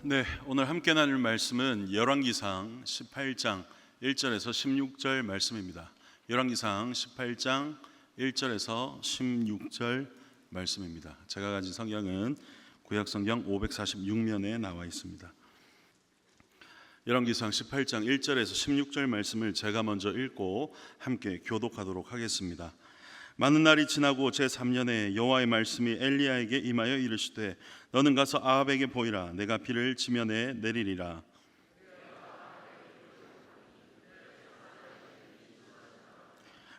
네, 오늘 함께 나눌 말씀은 열왕기상 18장 1절에서 16절 말씀입니다. 열왕기상 18장 1절에서 16절 말씀입니다. 제가 가진 성경은 구약성경 546면에 나와 있습니다. 열왕기상 18장 1절에서 16절 말씀을 제가 먼저 읽고 함께 교독하도록 하겠습니다. 많은 날이 지나고 제3년에 여호와의 말씀이 엘리야에게 임하여 이르시되 너는 가서 아합에게 보이라. 내가 비를 지면에 내리리라.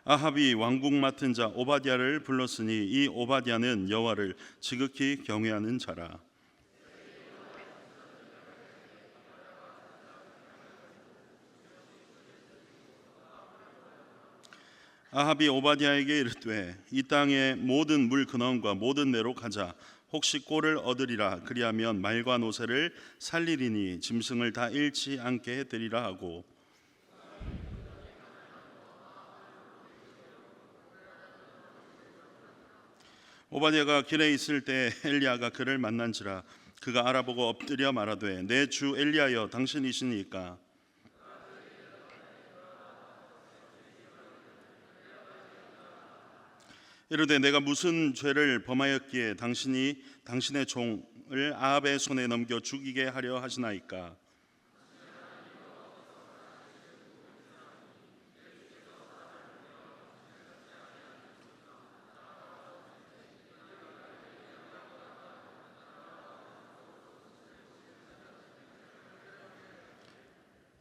아합이 왕궁 맡은 자 오바댜를 불렀으니 이 오바댜는 여호와를 지극히 경외하는 자라. 아합이 오바댜에게 이르되 이 땅의 모든 물 근원과 모든 내로 가자. 혹시 꼴을 얻으리라. 그리하면 말과 노새를 살리리니 짐승을 다 잃지 않게 해드리라 하고, 오바댜가 길에 있을 때 엘리야가 그를 만난지라. 그가 알아보고 엎드려 말하되 내 주 엘리야여 당신이시니까. 이르되 내가 무슨 죄를 범하였기에 당신이 당신의 종을 아합의 손에 넘겨 죽이게 하려 하시나이까.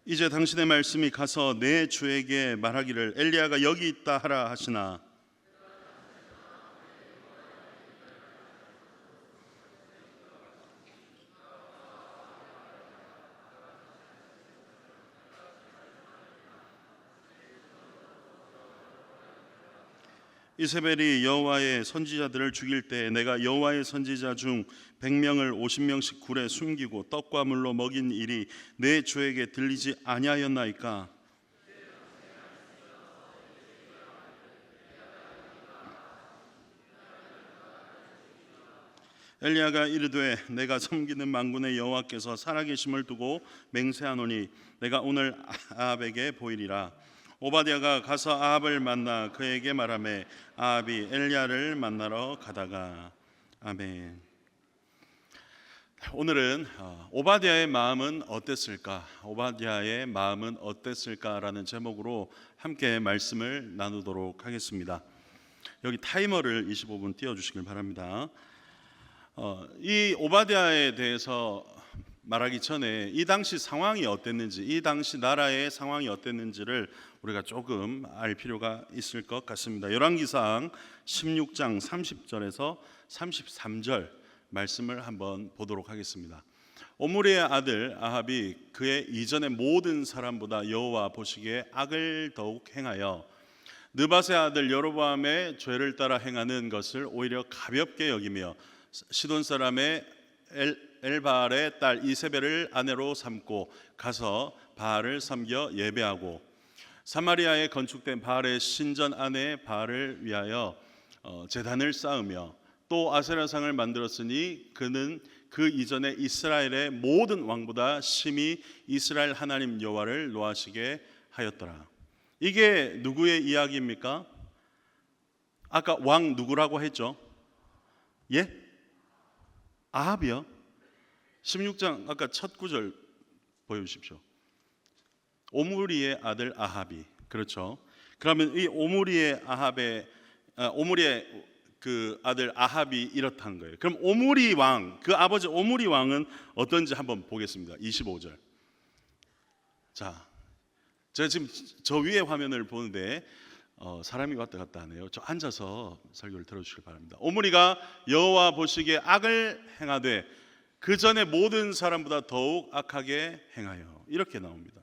이제 당신의 말씀이 가서 내 주에게 말하기를 엘리야가 여기 있다 하라 하시나. 이세벨이 여호와의 선지자들을 죽일 때 내가 여호와의 선지자 중 100명을 50명씩 굴에 숨기고 떡과 물로 먹인 일이 내 주에게 들리지 아니하였나이까. 엘리야가 이르되 내가 섬기는 만군의 여호와께서 살아계심을 두고 맹세하노니 내가 오늘 아합에게 보이리라. 오바댜가 가서 아합을 만나 그에게 말하매 아합이 엘리야를 만나러 가다가. 아멘. 오늘은 오바댜의 마음은 어땠을까? 오바댜의 마음은 어땠을까라는 제목으로 함께 말씀을 나누도록 하겠습니다. 여기 타이머를 25분 띄워주시길 바랍니다. 이 오바댜에 대해서 말하기 전에 이 당시 상황이 어땠는지, 이 당시 나라의 상황이 어땠는지를 우리가 조금 알 필요가 있을 것 같습니다. 열왕기상 16장 30절에서 33절 말씀을 한번 보도록 하겠습니다. 오므리의 아들 아합이 그의 이전의 모든 사람보다 여호와 보시기에 악을 더욱 행하여 느밧의 아들 여로보암의 죄를 따라 행하는 것을 오히려 가볍게 여기며 시돈 사람의 엘바알의 딸 이세벨을 아내로 삼고 가서 바알을 섬겨 예배하고 사마리아에 건축된 바알의 신전 안에 바알을 위하여 제단을 쌓으며 또 아세라상을 만들었으니 그는 그 이전에 이스라엘의 모든 왕보다 심히 이스라엘 하나님 여호와를 노하시게 하였더라. 이게 누구의 이야기입니까? 아까 왕 누구라고 했죠? 예? 아합이요? 16장 아까 첫 구절 보여주십시오. 오므리의 아들 아합이, 그렇죠? 그러면 이 오므리의 그 아들 아합이 이렇다는 거예요. 그럼 오므리 왕, 그 아버지 오므리 왕은 어떤지 한번 보겠습니다. 25절. 자, 제가 지금 저 위에 화면을 보는데 사람이 왔다 갔다 하네요. 저 앉아서 설교를 들어주시길 바랍니다. 오므리가 여호와 보시기에 악을 행하되 그 전에 모든 사람보다 더욱 악하게 행하여, 이렇게 나옵니다.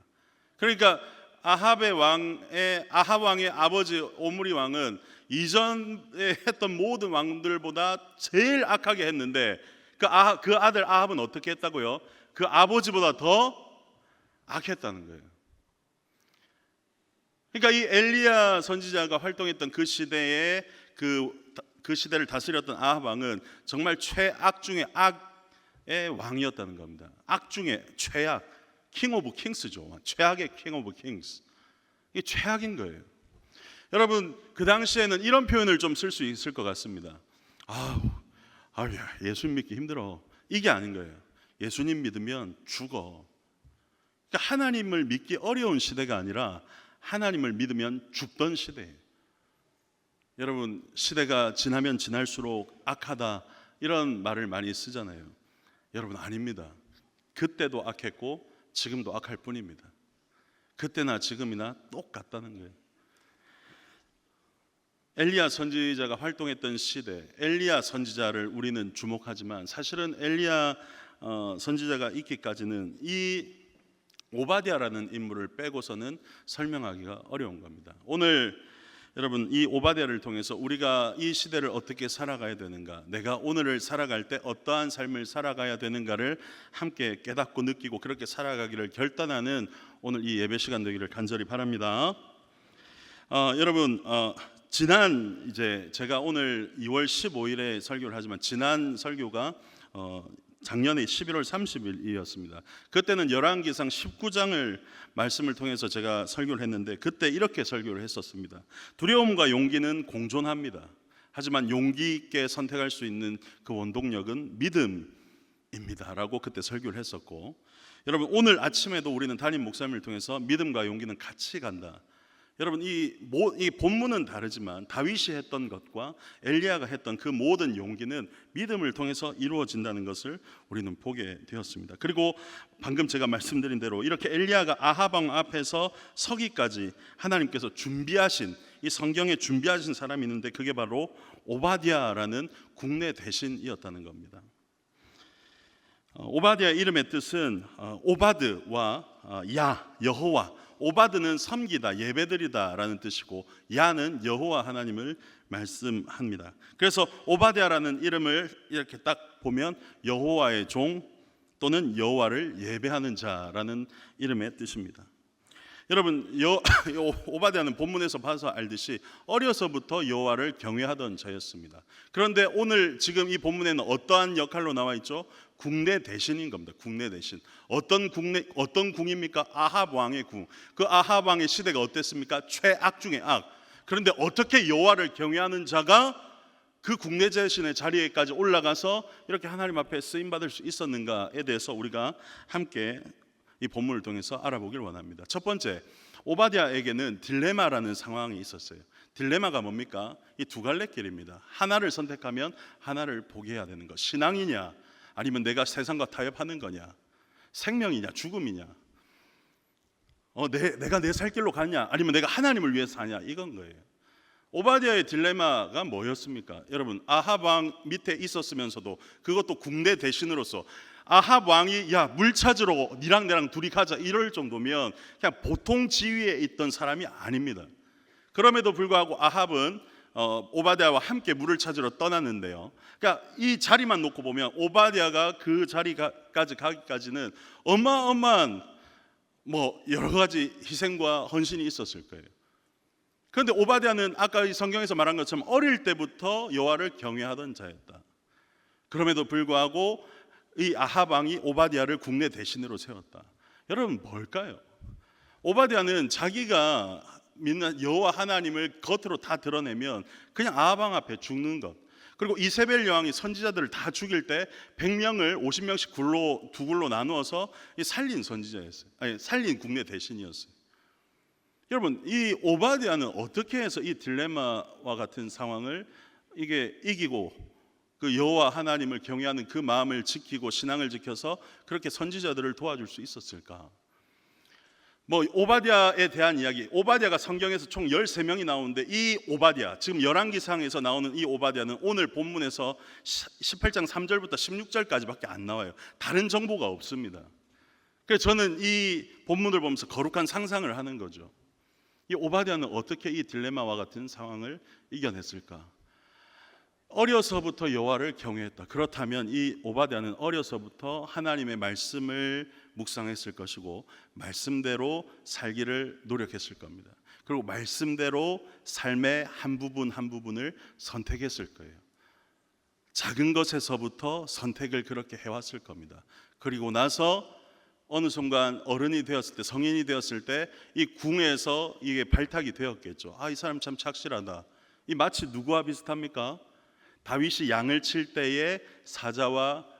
그러니까 아합 왕의 아버지 오므리 왕은 이전에 했던 모든 왕들보다 제일 악하게 했는데 그 아들 아합은 어떻게 했다고요? 그 아버지보다 더 악했다는 거예요. 그러니까 이 엘리야 선지자가 활동했던 그 시대에 그 시대를 다스렸던 아합 왕은 정말 최악 중에 악 왕이었다는 겁니다. 악 중에 최악, 킹 오브 킹스죠. 최악의 킹 오브 킹스. 이게 최악인 거예요. 여러분, 그 당시에는 이런 표현을 좀 쓸 수 있을 것 같습니다. 예수님 믿기 힘들어. 이게 아닌 거예요. 예수님 믿으면 죽어. 그러니까 하나님을 믿기 어려운 시대가 아니라 하나님을 믿으면 죽던 시대예요. 여러분, 시대가 지나면 지날수록 악하다 이런 말을 많이 쓰잖아요. 여러분, 아닙니다. 그때도 악했고 지금도 악할 뿐입니다. 그때나 지금이나 똑같다는 거예요. 엘리야 선지자가 활동했던 시대, 엘리야 선지자를 우리는 주목하지만 사실은 엘리야 선지자가 있기까지는 이 오바댜라는 인물을 빼고서는 설명하기가 어려운 겁니다. 오늘 여러분, 이 오바댜를 통해서 우리가 이 시대를 어떻게 살아가야 되는가, 내가 오늘을 살아갈 때 어떠한 삶을 살아가야 되는가를 함께 깨닫고 느끼고 그렇게 살아가기를 결단하는 오늘 이 예배 시간 되기를 간절히 바랍니다. 여러분, 지난 이제 제가 오늘 2월 15일에 설교를 하지만 지난 설교가 작년에 11월 30일이었습니다. 그때는 열왕기상 19장을 말씀을 통해서 제가 설교를 했는데 그때 이렇게 설교를 했었습니다. 두려움과 용기는 공존합니다. 하지만 용기 있게 선택할 수 있는 그 원동력은 믿음입니다라고 그때 설교를 했었고, 여러분 오늘 아침에도 우리는 담임 목사님을 통해서 믿음과 용기는 같이 간다. 여러분, 이 본문은 다르지만 다윗이 했던 것과 엘리야가 했던 그 모든 용기는 믿음을 통해서 이루어진다는 것을 우리는 보게 되었습니다. 그리고 방금 제가 말씀드린 대로 이렇게 엘리야가 아합 왕 앞에서 서기까지 하나님께서 준비하신, 이 성경에 준비하신 사람이 있는데 그게 바로 오바댜라는 국내 대신이었다는 겁니다. 오바댜 이름의 뜻은 오바드와 여호와, 오바드는 섬기다, 예배드리다라는 뜻이고 야는 여호와 하나님을 말씀합니다. 그래서 오바댜라는 이름을 이렇게 딱 보면 여호와의 종 또는 여호와를 예배하는 자라는 이름의 뜻입니다. 여러분, 오바댜는 본문에서 봐서 알듯이 어려서부터 여호와를 경외하던 자였습니다. 그런데 오늘 지금 이 본문에는 어떠한 역할로 나와 있죠? 국내 대신인 겁니다. 국내 대신. 어떤 궁입니까? 아합 왕의 궁. 그 아합 왕의 시대가 어땠습니까? 최악 중의 악. 그런데 어떻게 여호와를 경외하는 자가 그 국내 대신의 자리에까지 올라가서 이렇게 하나님 앞에 쓰임 받을 수 있었는가에 대해서 우리가 함께 이 본문을 통해서 알아보길 원합니다. 첫 번째, 오바댜에게는 딜레마라는 상황이 있었어요. 딜레마가 뭡니까? 이 두 갈래 길입니다. 하나를 선택하면 하나를 포기해야 되는 것. 신앙이냐 아니면 내가 세상과 타협하는 거냐, 생명이냐 죽음이냐, 내가 내 살 길로 가냐 아니면 내가 하나님을 위해서 사냐, 이건 거예요. 오바댜의 딜레마가 뭐였습니까? 여러분, 아합 왕 밑에 있었으면서도 그것도 국내 대신으로서 아합 왕이 물 찾으러 니랑 내랑 둘이 가자 이럴 정도면 그냥 보통 지위에 있던 사람이 아닙니다. 그럼에도 불구하고 아합은 오바댜와 함께 물을 찾으러 떠났는데요. 그러니까 이 자리만 놓고 보면 오바댜가 그 자리까지 가기까지는 어마어마한 여러 가지 희생과 헌신이 있었을 거예요. 그런데 오바댜는 아까 이 성경에서 말한 것처럼 어릴 때부터 여호와를 경외하던 자였다. 그럼에도 불구하고 이 아합 왕이 오바댜를 국내 대신으로 세웠다. 여러분, 뭘까요? 오바댜는 자기가 믿는 여호와 하나님을 겉으로 다 드러내면 그냥 아합 왕 앞에 죽는 것. 그리고 이세벨 여왕이 선지자들을 다 죽일 때 100명을 50명씩 두 굴로 나누어서 살린 선지자였어요. 살린 국내 대신이었어요. 여러분, 이 오바댜는 어떻게 해서 이 딜레마와 같은 상황을 이기고 그 여호와 하나님을 경외하는 그 마음을 지키고 신앙을 지켜서 그렇게 선지자들을 도와줄 수 있었을까? 오바댜에 대한 이야기, 오바댜가 성경에서 총 13명이 나오는데 이 오바댜, 지금 열왕기상에서 나오는 이 오바댜는 오늘 본문에서 18장 3절부터 16절까지밖에 안 나와요. 다른 정보가 없습니다. 그래서 저는 이 본문을 보면서 거룩한 상상을 하는 거죠. 이 오바댜는 어떻게 이 딜레마와 같은 상황을 이겨냈을까? 어려서부터 여호와를 경외했다. 그렇다면 이 오바댜는 어려서부터 하나님의 말씀을 묵상했을 것이고 말씀대로 살기를 노력했을 겁니다. 그리고 말씀대로 삶의 한 부분 한 부분을 선택했을 거예요. 작은 것에서부터 선택을 그렇게 해왔을 겁니다. 그리고 나서 어느 순간 어른이 되었을 때, 성인이 되었을 때 이 궁에서 이게 발탁이 되었겠죠. 이 사람 참 착실하다. 이 마치 누구와 비슷합니까? 다윗이 양을 칠 때에 사자와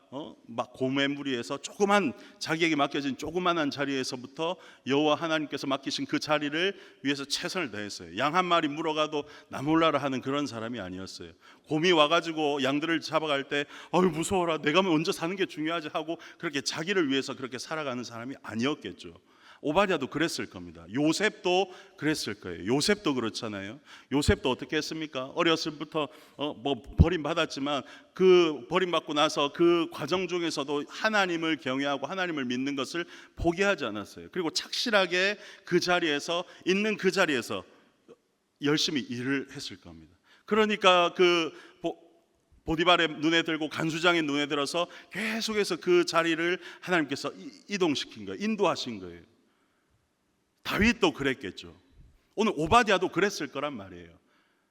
막 곰의 무리에서 조그만, 자기에게 맡겨진 조그만한 자리에서부터 여호와 하나님께서 맡기신 그 자리를 위해서 최선을 다했어요. 양 한 마리 물어가도 나 몰라라 하는 그런 사람이 아니었어요. 곰이 와가지고 양들을 잡아갈 때 어휴 무서워라, 내가 먼저 사는 게 중요하지 하고 그렇게 자기를 위해서 그렇게 살아가는 사람이 아니었겠죠. 오바댜도 그랬을 겁니다. 요셉도 그랬을 거예요. 요셉도 그렇잖아요. 요셉도 어떻게 했습니까? 어렸을 때부터 버림받았지만 그 버림받고 나서 그 과정 중에서도 하나님을 경외하고 하나님을 믿는 것을 포기하지 않았어요. 그리고 착실하게 그 자리에서 있는 그 자리에서 열심히 일을 했을 겁니다. 그러니까 그 보디발의 눈에 들고 간수장의 눈에 들어서 계속해서 그 자리를 하나님께서 이동시킨 거예요. 인도하신 거예요. 다윗도 그랬겠죠. 오늘 오바댜도 그랬을 거란 말이에요.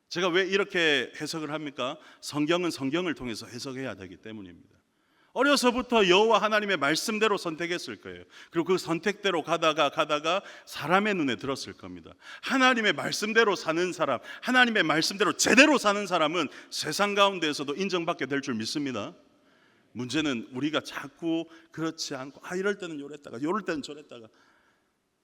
제가 왜 이렇게 해석을 합니까? 성경은 성경을 통해서 해석해야 되기 때문입니다. 어려서부터 여호와 하나님의 말씀대로 선택했을 거예요. 그리고 그 선택대로 가다가 사람의 눈에 들었을 겁니다. 하나님의 말씀대로 사는 사람, 하나님의 말씀대로 제대로 사는 사람은 세상 가운데에서도 인정받게 될 줄 믿습니다. 문제는 우리가 자꾸 그렇지 않고 이럴 때는 요랬다가 요럴 때는 저랬다가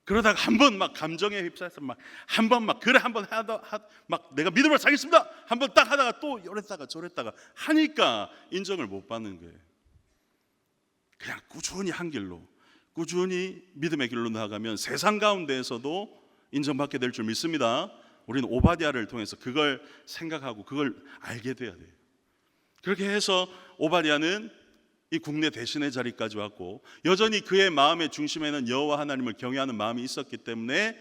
그러다가 한 번 막 감정에 휩싸여서 막 한 번 막 그래 한 번 하다 막 내가 믿음으로 살겠습니다 한 번 딱 하다가 또 요랬다가 저랬다가 하니까 인정을 못 받는 거예요. 그냥 꾸준히 한 길로, 꾸준히 믿음의 길로 나아가면 세상 가운데에서도 인정받게 될 줄 믿습니다. 우리는 오바댜를 통해서 그걸 생각하고 그걸 알게 돼야 돼요. 그렇게 해서 오바댜는 이 국내 대신의 자리까지 왔고, 여전히 그의 마음의 중심에는 여호와 하나님을 경외하는 마음이 있었기 때문에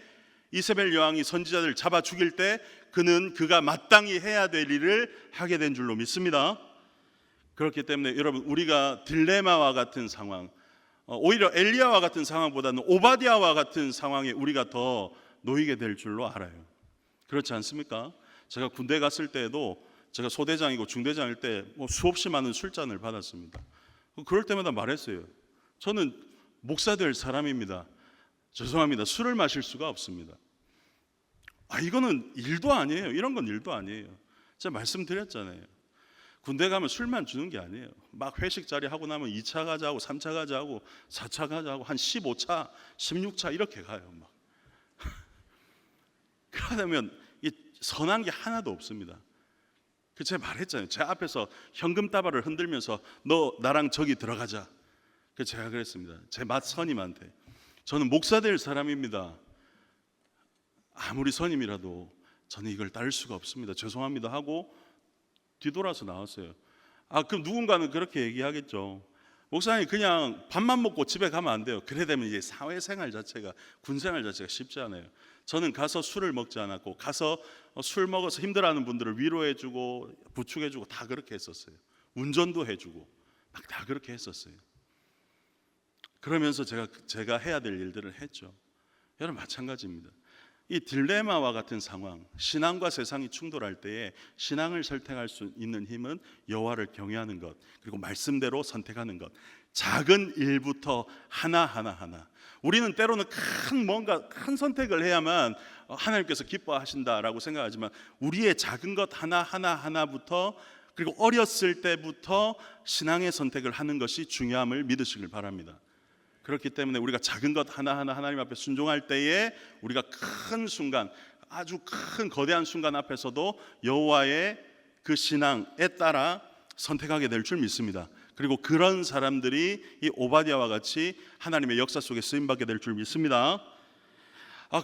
이세벨 여왕이 선지자들을 잡아 죽일 때 그는 그가 마땅히 해야 될 일을 하게 된 줄로 믿습니다. 그렇기 때문에 여러분, 우리가 딜레마와 같은 상황, 오히려 엘리야와 같은 상황보다는 오바댜와 같은 상황에 우리가 더 놓이게 될 줄로 알아요. 그렇지 않습니까? 제가 군대 갔을 때에도 제가 소대장이고 중대장일 때 수없이 많은 술잔을 받았습니다. 그럴 때마다 말했어요. 저는 목사 될 사람입니다. 죄송합니다. 술을 마실 수가 없습니다. 이거는 일도 아니에요. 이런 건 일도 아니에요. 제가 말씀드렸잖아요. 군대 가면 술만 주는 게 아니에요. 막 회식 자리 하고 나면 2차 가자고 3차 가자고 4차 가자고 한 15차 16차 이렇게 가요. 막. 그러다면 이 선한 게 하나도 없습니다. 제가 말했잖아요. 제 앞에서 현금 다발을 흔들면서 너 나랑 저기 들어가자. 제가 그랬습니다. 제 맏선임한테 저는 목사 될 사람입니다. 아무리 선임이라도 저는 이걸 따를 수가 없습니다. 죄송합니다 하고 뒤돌아서 나왔어요. 그럼 누군가는 그렇게 얘기하겠죠. 목사님 그냥 밥만 먹고 집에 가면 안 돼요. 그래 되면 이제 사회생활 자체가, 군생활 자체가 쉽지 않아요. 저는 가서 술을 먹지 않았고, 가서 술 먹어서 힘들어하는 분들을 위로해주고 부축해주고 다 그렇게 했었어요. 운전도 해주고 막 다 그렇게 했었어요. 그러면서 제가 해야 될 일들을 했죠. 여러분 마찬가지입니다. 이 딜레마와 같은 상황, 신앙과 세상이 충돌할 때에 신앙을 선택할 수 있는 힘은 여호와를 경외하는 것, 그리고 말씀대로 선택하는 것. 작은 일부터 하나. 우리는 때로는 큰 선택을 해야만 하나님께서 기뻐하신다라고 생각하지만, 우리의 작은 것 하나부터, 그리고 어렸을 때부터 신앙의 선택을 하는 것이 중요함을 믿으시길 바랍니다. 그렇기 때문에 우리가 작은 것 하나하나 하나님 앞에 순종할 때에 우리가 큰 순간, 아주 큰 거대한 순간 앞에서도 여호와의 그 신앙에 따라 선택하게 될 줄 믿습니다. 그리고 그런 사람들이 이 오바댜와 같이 하나님의 역사 속에 쓰임받게 될 줄 믿습니다.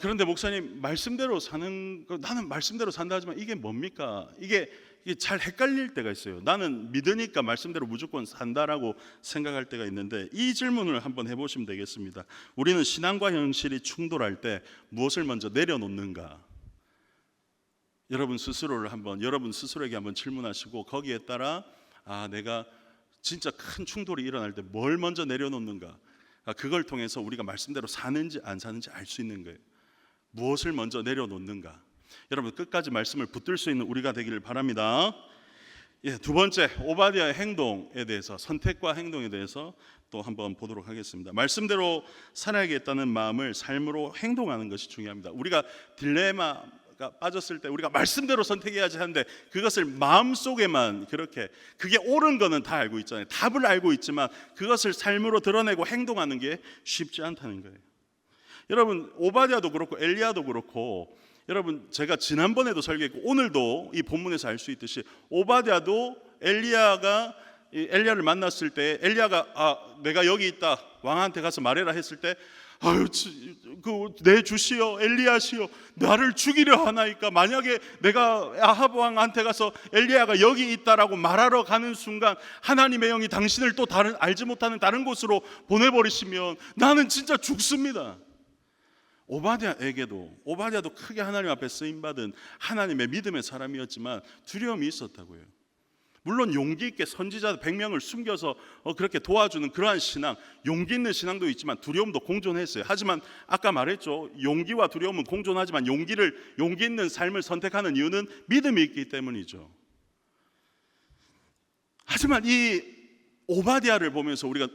그런데 목사님, 말씀대로 사는 거, 나는 말씀대로 산다 하지만 이게 뭡니까? 이게 잘 헷갈릴 때가 있어요. 나는 믿으니까 말씀대로 무조건 산다라고 생각할 때가 있는데, 이 질문을 한번 해보시면 되겠습니다. 우리는 신앙과 현실이 충돌할 때 무엇을 먼저 내려놓는가? 여러분 스스로에게 한번 질문하시고, 거기에 따라 내가 진짜 큰 충돌이 일어날 때 뭘 먼저 내려놓는가? 그걸 통해서 우리가 말씀대로 사는지 안 사는지 알 수 있는 거예요. 무엇을 먼저 내려놓는가? 여러분 끝까지 말씀을 붙들 수 있는 우리가 되기를 바랍니다. 두 번째 오바댜의 행동에 대해서, 선택과 행동에 대해서 또 한번 보도록 하겠습니다. 말씀대로 살아야겠다는 마음을 삶으로 행동하는 것이 중요합니다. 우리가 딜레마가 빠졌을 때 우리가 말씀대로 선택해야지 하는데 그것을 마음속에만 그렇게, 그게 옳은 거는 다 알고 있잖아요. 답을 알고 있지만 그것을 삶으로 드러내고 행동하는 게 쉽지 않다는 거예요. 여러분, 오바댜도 그렇고 엘리야도 그렇고, 여러분 제가 지난번에도 설교했고 오늘도 이 본문에서 알 수 있듯이 오바댜도 엘리야가 엘리야를 만났을 때 엘리야가 내가 여기 있다, 왕한테 가서 말해라 했을 때 아유 내 주시여 엘리야시여 나를 죽이려 하나이까, 만약에 내가 아합 왕한테 가서 엘리야가 여기 있다라고 말하러 가는 순간 하나님의 영이 당신을 또 다른 알지 못하는 다른 곳으로 보내버리시면 나는 진짜 죽습니다. 오바댜도 크게 하나님 앞에 쓰임받은 하나님의 믿음의 사람이었지만 두려움이 있었다고요. 물론 용기 있게 선지자 100명을 숨겨서 그렇게 도와주는 그러한 신앙, 용기 있는 신앙도 있지만 두려움도 공존했어요. 하지만 아까 말했죠, 용기와 두려움은 공존하지만 용기 있는 삶을 선택하는 이유는 믿음이 있기 때문이죠. 하지만 이 오바댜를 보면서 우리가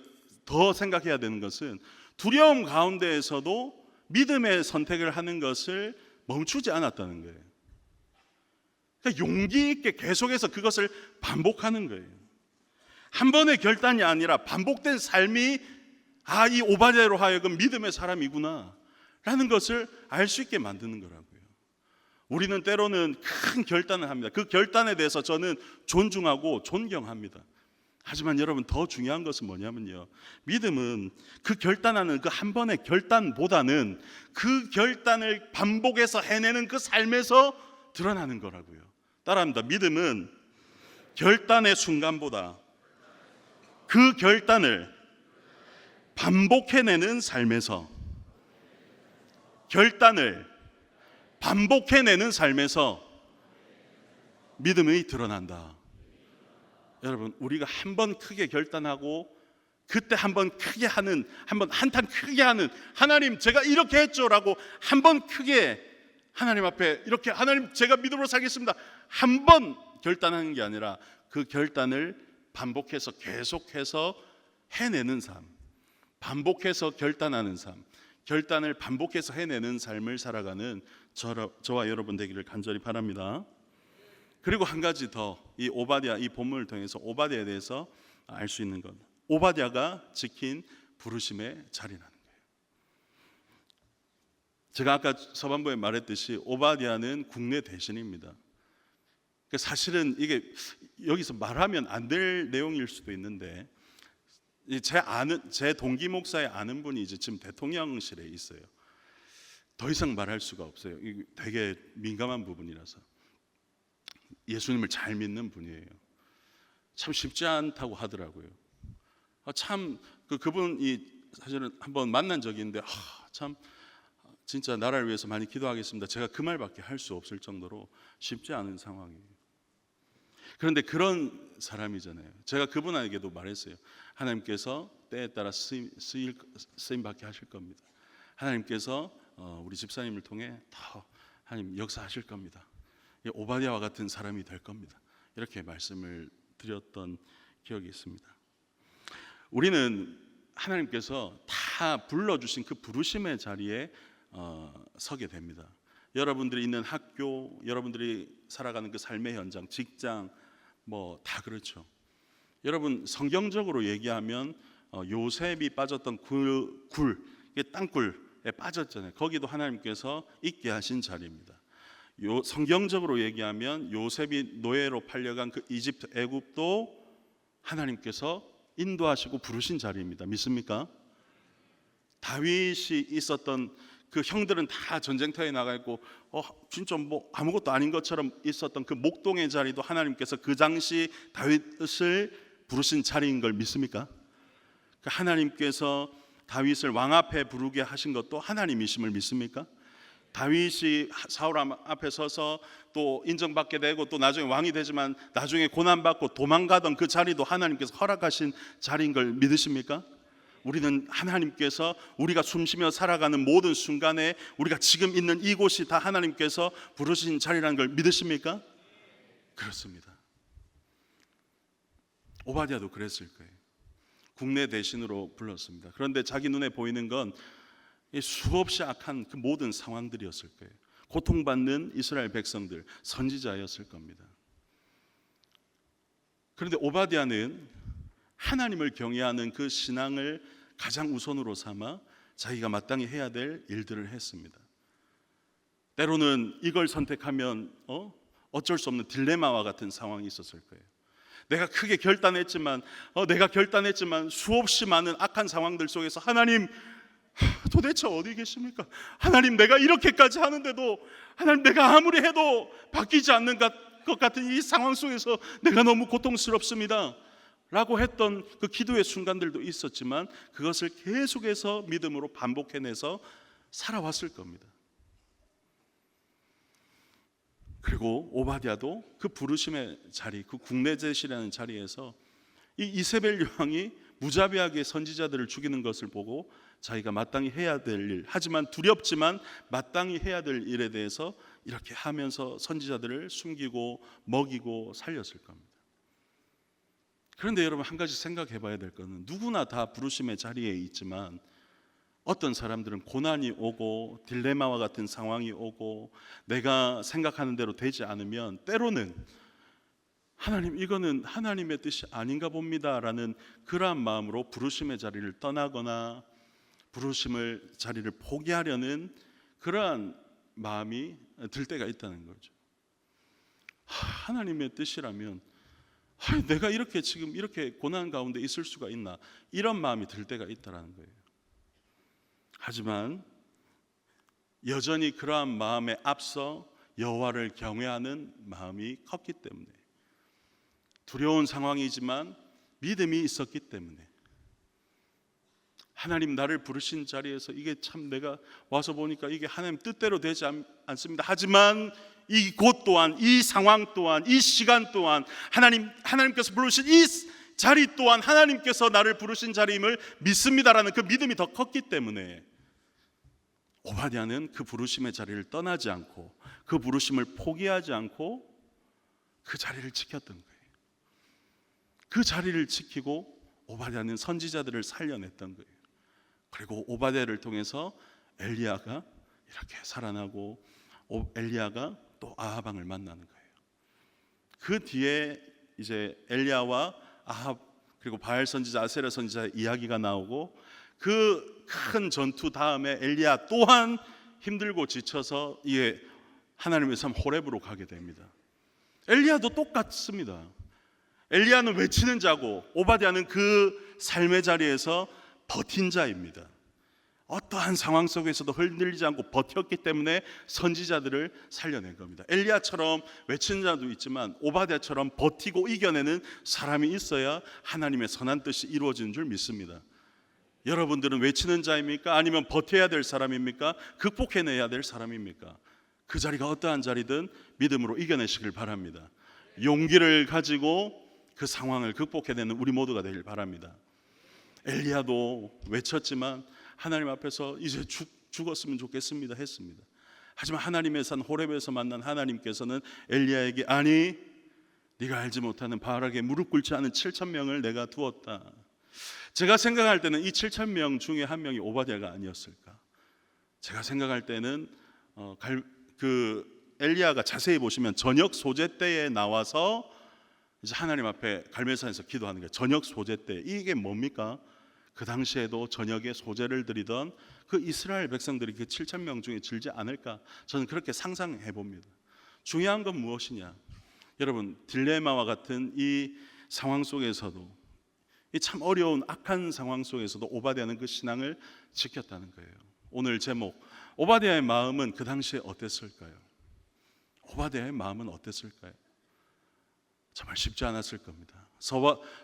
더 생각해야 되는 것은 두려움 가운데에서도 믿음의 선택을 하는 것을 멈추지 않았다는 거예요. 그러니까 용기 있게 계속해서 그것을 반복하는 거예요. 한 번의 결단이 아니라 반복된 삶이 이 오바댜로 하여금 믿음의 사람이구나 라는 것을 알 수 있게 만드는 거라고요. 우리는 때로는 큰 결단을 합니다. 그 결단에 대해서 저는 존중하고 존경합니다. 하지만 여러분, 더 중요한 것은 뭐냐면요, 믿음은 그 결단하는 그 한 번의 결단보다는 그 결단을 반복해서 해내는 그 삶에서 드러나는 거라고요. 따라합니다. 믿음은 결단의 순간보다 그 결단을 반복해내는 삶에서, 결단을 반복해내는 삶에서 믿음이 드러난다. 여러분, 우리가 한 번 크게 결단하고 그때 한 번 크게 하는, 한탄 크게 하는, 하나님 제가 이렇게 했죠라고 한 번 크게 하나님 앞에 이렇게, 하나님 제가 믿음으로 살겠습니다, 한 번 결단하는 게 아니라 그 결단을 반복해서 계속해서 해내는 삶, 반복해서 결단하는 삶, 결단을 반복해서 해내는 삶을 살아가는 저와 여러분 되기를 간절히 바랍니다. 그리고 한 가지 더, 이 오바댜, 이 본문을 통해서 오바댜에 대해서 알 수 있는 것, 오바댜가 지킨 부르심의 자리라는 거예요. 제가 아까 서반부에 말했듯이 오바댜는 국내 대신입니다. 사실은 이게 여기서 말하면 안 될 내용일 수도 있는데, 제 동기 목사의 아는 분이 이제 지금 대통령실에 있어요. 더 이상 말할 수가 없어요. 이게 되게 민감한 부분이라서. 예수님을 잘 믿는 분이에요. 참 쉽지 않다고 하더라고요. 참 그분이 사실은 한번 만난 적이 있는데 참 진짜 나라를 위해서 많이 기도하겠습니다, 제가 그 말밖에 할 수 없을 정도로 쉽지 않은 상황이에요. 그런데 그런 사람이잖아요. 제가 그분에게도 말했어요. 하나님께서 때에 따라 쓰임 받게 하실 겁니다. 하나님께서 우리 집사님을 통해 더 하나님 역사하실 겁니다. 오바댜와 같은 사람이 될 겁니다. 이렇게 말씀을 드렸던 기억이 있습니다. 우리는 하나님께서 다 불러주신 그 부르심의 자리에 서게 됩니다. 여러분들이 있는 학교, 여러분들이 살아가는 그 삶의 현장, 직장, 뭐 다 그렇죠. 여러분, 성경적으로 얘기하면 요셉이 빠졌던 땅굴에 빠졌잖아요. 거기도 하나님께서 있게 하신 자리입니다. 성경적으로 얘기하면 요셉이 노예로 팔려간 그 이집트, 애굽도 하나님께서 인도하시고 부르신 자리입니다. 믿습니까? 다윗이 있었던 그 형들은 다 전쟁터에 나가 있고 진짜 뭐 아무것도 아닌 것처럼 있었던 그 목동의 자리도 하나님께서 그 당시 다윗을 부르신 자리인 걸 믿습니까? 하나님께서 다윗을 왕 앞에 부르게 하신 것도 하나님이심을 믿습니까? 다윗이 사울 앞에 서서 또 인정받게 되고 또 나중에 왕이 되지만 나중에 고난받고 도망가던 그 자리도 하나님께서 허락하신 자리인 걸 믿으십니까? 우리는 하나님께서 우리가 숨쉬며 살아가는 모든 순간에 우리가 지금 있는 이곳이 다 하나님께서 부르신 자리라는 걸 믿으십니까? 그렇습니다. 오바댜도 그랬을 거예요. 국내 대신으로 불렀습니다. 그런데 자기 눈에 보이는 건 수없이 악한 그 모든 상황들이었을 거예요. 고통받는 이스라엘 백성들, 선지자였을 겁니다. 그런데 오바댜는 하나님을 경외하는 그 신앙을 가장 우선으로 삼아 자기가 마땅히 해야 될 일들을 했습니다. 때로는 이걸 선택하면 어쩔 수 없는 딜레마와 같은 상황이 있었을 거예요. 내가 크게 결단했지만 수없이 많은 악한 상황들 속에서 하나님 도대체 어디 계십니까? 하나님 내가 이렇게까지 하는데도 하나님 내가 아무리 해도 바뀌지 않는 것 같은 이 상황 속에서 내가 너무 고통스럽습니다 라고 했던 그 기도의 순간들도 있었지만 그것을 계속해서 믿음으로 반복해내서 살아왔을 겁니다. 그리고 오바댜도 그 부르심의 자리, 그 국내제시라는 자리에서 이 이세벨 여왕이 무자비하게 선지자들을 죽이는 것을 보고 자기가 마땅히 해야 될 일, 하지만 두렵지만 마땅히 해야 될 일에 대해서 이렇게 하면서 선지자들을 숨기고 먹이고 살렸을 겁니다. 그런데 여러분 한 가지 생각해 봐야 될 것은 누구나 다 부르심의 자리에 있지만 어떤 사람들은 고난이 오고 딜레마와 같은 상황이 오고 내가 생각하는 대로 되지 않으면 때로는 하나님 이거는 하나님의 뜻이 아닌가 봅니다 라는 그러한 마음으로 부르심의 자리를 떠나거나 부르심의 자리를 포기하려는 그러한 마음이 들 때가 있다는 거죠. 하나님의 뜻이라면 내가 이렇게 지금 이렇게 고난 가운데 있을 수가 있나 이런 마음이 들 때가 있다는 거예요. 하지만 여전히 그러한 마음에 앞서 여호와를 경외하는 마음이 컸기 때문에 두려운 상황이지만 믿음이 있었기 때문에 하나님 나를 부르신 자리에서 이게 참 내가 와서 보니까 이게 하나님 뜻대로 되지 않습니다. 하지만 이곳 또한 이 상황 또한 이 시간 또한 하나님께서 부르신 이 자리 또한 하나님께서 나를 부르신 자리임을 믿습니다라는 그 믿음이 더 컸기 때문에 오바댜는 그 부르심의 자리를 떠나지 않고 그 부르심을 포기하지 않고 그 자리를 지켰던 거예요. 그 자리를 지키고 오바댜는 선지자들을 살려냈던 거예요. 그리고 오바댜를 통해서 엘리야가 이렇게 살아나고 엘리야가 또 아합 왕을 만나는 거예요. 그 뒤에 이제 엘리야와 아합 그리고 바알 선지자 아세라 선지자의 이야기가 나오고 그 큰 전투 다음에 엘리야 또한 힘들고 지쳐서 이게 하나님의 삶 호렙으로 가게 됩니다. 엘리야도 똑같습니다. 엘리야는 외치는 자고 오바댜는 그 삶의 자리에서 버틴 자입니다. 어떠한 상황 속에서도 흔들리지 않고 버텼기 때문에 선지자들을 살려낸 겁니다. 엘리야처럼 외치는 자도 있지만 오바댜처럼 버티고 이겨내는 사람이 있어야 하나님의 선한 뜻이 이루어지는 줄 믿습니다. 여러분들은 외치는 자입니까? 아니면 버텨야 될 사람입니까? 극복해내야 될 사람입니까? 그 자리가 어떠한 자리든 믿음으로 이겨내시길 바랍니다. 용기를 가지고 그 상황을 극복해내는 우리 모두가 되길 바랍니다. 엘리야도 외쳤지만 하나님 앞에서 이제 죽었으면 좋겠습니다 했습니다. 하지만 하나님의 산 호렙에서 만난 하나님께서는 엘리야에게 아니 네가 알지 못하는 바알에게 무릎 꿇지 않은 7,000명을 내가 두었다. 제가 생각할 때는 이 7,000명 중에 한 명이 오바댜가 아니었을까. 제가 생각할 때는 그 엘리야가 자세히 보시면 저녁 소재 때에 나와서 이제 하나님 앞에 갈멜산에서 기도하는 거예요. 저녁 소재 때 이게 뭡니까? 그 당시에도 저녁에 소재를 드리던 그 이스라엘 백성들이 그 7,000명 중에 들지 않을까 저는 그렇게 상상해 봅니다. 중요한 건 무엇이냐? 여러분 딜레마와 같은 이 상황 속에서도 이 참 어려운 악한 상황 속에서도 오바댜는 그 신앙을 지켰다는 거예요. 오늘 제목 오바댜의 마음은 그 당시에 어땠을까요? 오바댜의 마음은 어땠을까요? 정말 쉽지 않았을 겁니다.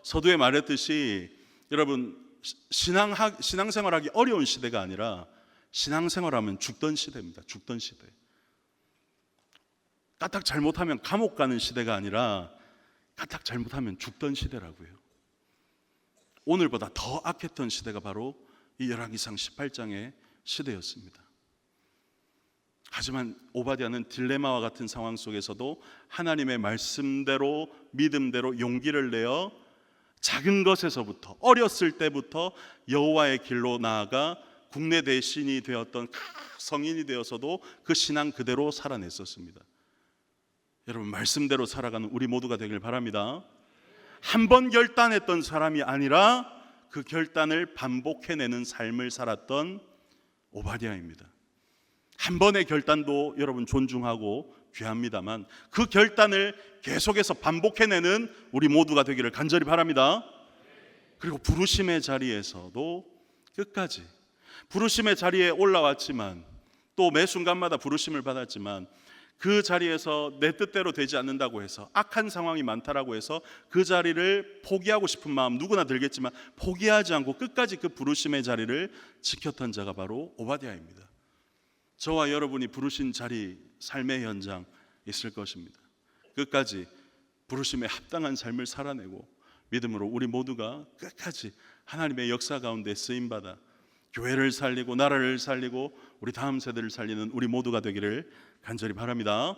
서두에 말했듯이 여러분 신앙생활하기 어려운 시대가 아니라 신앙생활하면 죽던 시대입니다. 죽던 시대. 까딱 잘못하면 감옥 가는 시대가 아니라 까딱 잘못하면 죽던 시대라고요. 오늘보다 더 악했던 시대가 바로 이 열왕기상 18장의 시대였습니다. 하지만 오바댜는 딜레마와 같은 상황 속에서도 하나님의 말씀대로 믿음대로 용기를 내어 작은 것에서부터, 어렸을 때부터 여호와의 길로 나아가 국내 대신이 되었던 성인이 되어서도 그 신앙 그대로 살아냈었습니다. 여러분, 말씀대로 살아가는 우리 모두가 되길 바랍니다. 한 번 결단했던 사람이 아니라 그 결단을 반복해내는 삶을 살았던 오바댜입니다. 한 번의 결단도 여러분 존중하고 귀합니다만 그 결단을 계속해서 반복해내는 우리 모두가 되기를 간절히 바랍니다. 그리고 부르심의 자리에서도 끝까지, 부르심의 자리에 올라왔지만 또 매 순간마다 부르심을 받았지만 그 자리에서 내 뜻대로 되지 않는다고 해서, 악한 상황이 많다라고 해서 그 자리를 포기하고 싶은 마음 누구나 들겠지만 포기하지 않고 끝까지 그 부르심의 자리를 지켰던 자가 바로 오바댜입니다. 저와 여러분이 부르신 자리, 삶의 현장 있을 것입니다. 끝까지 부르심에 합당한 삶을 살아내고 믿음으로 우리 모두가 끝까지 하나님의 역사 가운데 쓰임받아 교회를 살리고 나라를 살리고 우리 다음 세대를 살리는 우리 모두가 되기를 간절히 바랍니다.